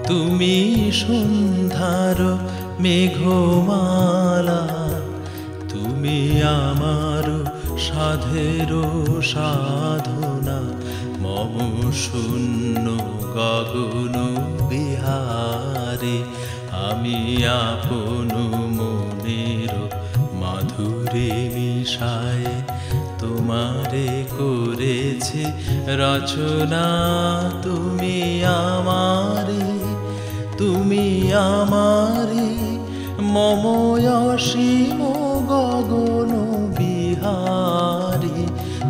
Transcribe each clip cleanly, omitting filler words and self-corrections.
তুমি সন্ধ্যার মেঘমালা, তুমি আমার সাধের সাধনা। মম শূন্য গগন বিহারে আমি আপন মনের মাধুরী মিশায় তোমারে করেছি রচনা। তুমি আমারি, তুমি আমারি মম অসীম গগন বিহারী।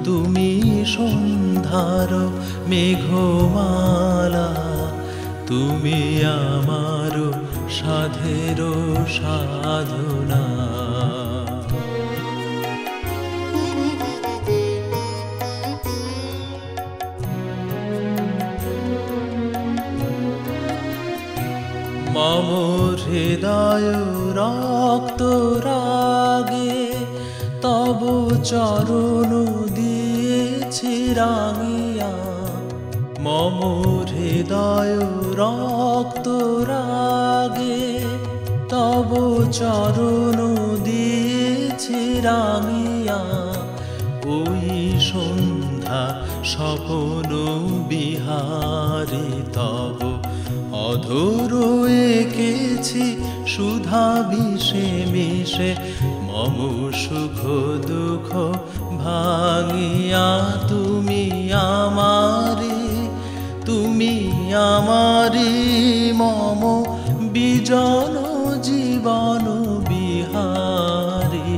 তুমি সন্ধ্যার মেঘমালা, তুমি আমার সাধের সাধনা। মম হৃদয় রক্ত রাগে তব চরণ দিয়েছি রাঙিয়া। মম হৃদয় রক্ত রাগে তব চরণ দিয়েছি রাঙিয়া। ওই সন্ধ্যা স্বপন বিহারে তব অধর এঁকেছি সুধা বিষে মিশে। মম সুখ দুঃখ ভাঙিয়া তুমি আমারি, তুমি আমারি মম বিজন জীবন বিহারী।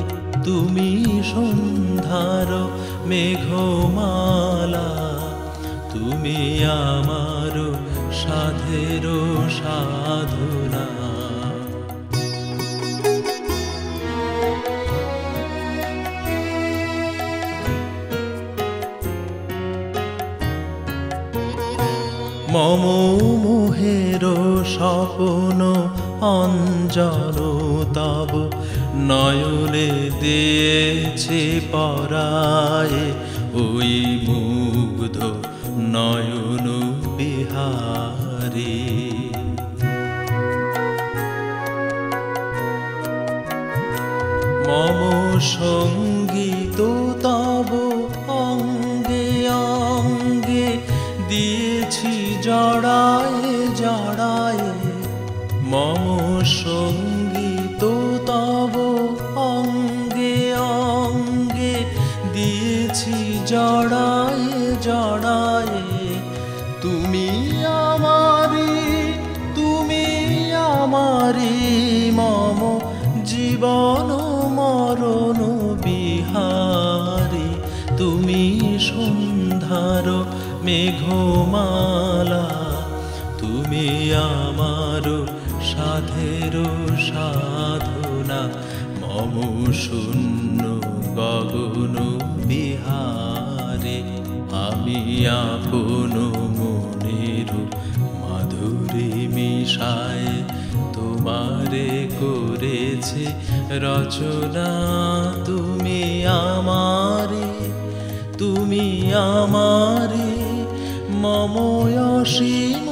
তুমি সন্ধ্যার মেঘমালা, তুমি আমার সাধের সাধনা। মম মোহের স্বপ্ন অঞ্জন তব নয়নে দিয়েছে পরায়ে। ওই মুগ্ধ নয়ন বিহারী। মম সঙ্গীত তব অঙ্গে অঙ্গে দিয়েছি জড়ায়ে জড়ায়ে। মম সঙ্গীত তব অঙ্গে অঙ্গে দিয়েছি জড়ায়ে জড়ায়ে। তুমি আমারি, তুমি আমারি মম জীবন মরণ বিহারী। তুমি সন্ধ্যার মেঘমালা, তুমি আমার সাধের সাধনা। মম শূন্য গগন বিহারে আমি আপন মনের মাধুরী মিশায় তোমারে করেছি রচনা। তুমি আমারি, তুমি আমারি মম অসীম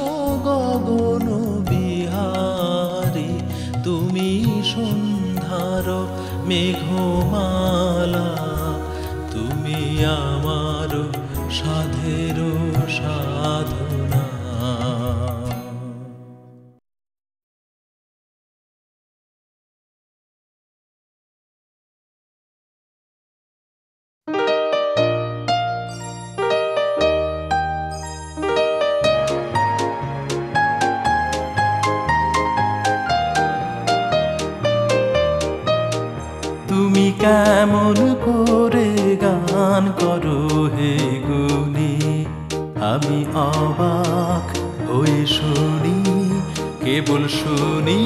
গগন বিহারী। তুমি সন্ধ্যার মেঘমালা, তুমি আমার সাধের সাধনা। তুমি কেমন করে গান করো হে গুণী, আমি অবাক হয়ে শুনি, কেবল শুনি।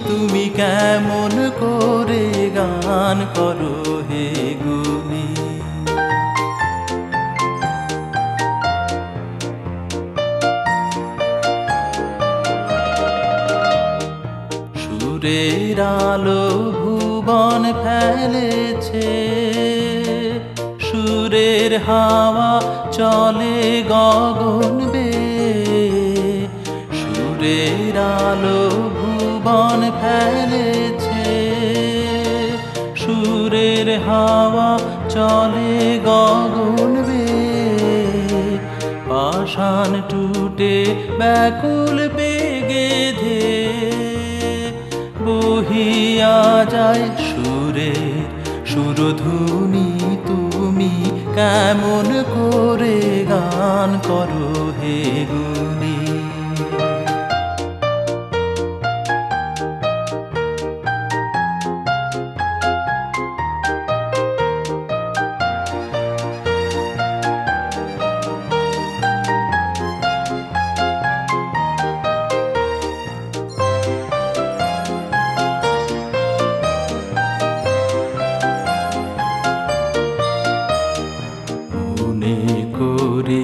তুমি কেমন করে গান করো হে গুণী। সুরের আলো ভুবন ফেলেছে, সুরের হাওয়া চলে গগন বেয়ে। সুরের আলো ভুবন ফেলেছে, সুরের হাওয়া চলে গগন বেয়ে, পাষাণ টুটে ব্যাকুল বেগে ধে বহিয়া যায় সুরের সুরধুনি। তুমি কেমন করে গান করো হে গুণী। মনে করে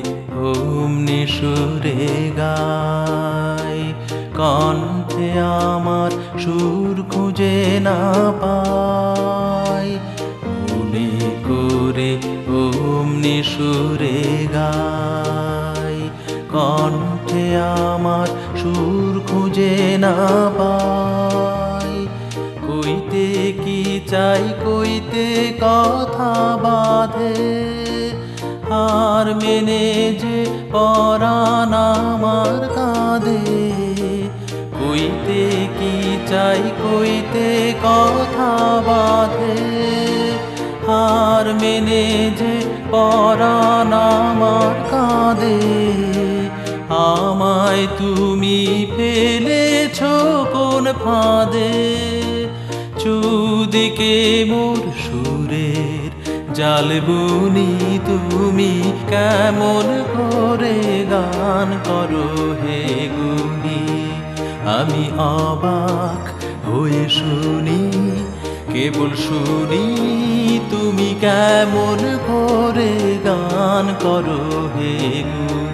অমনি সুরে গায়, কণ্ঠে আমার সুর খুঁজে না পায়। মনে করে অমনি সুরে গায়, কণ্ঠে আমার সুর খুঁজে না পায়। কইতে কি চাই কইতে কথা বাঁধে, হার মেনে যে পরাণ আমার কাঁদে। কইতে কি চাই কইতে কথা বাঁধে, হার মেনে যে পরাণ আমার কাঁদে। আমায় তুমি ফেলেছ কোন ফাঁদে, চুদিকে মোর সুরের জাল বুনি। তুমি কেমন করে গান করো হে গুণী। আমি অবাক হয়ে শুনি, কেবল শুনি তুমি কেমন করে গান করো হে গুণী।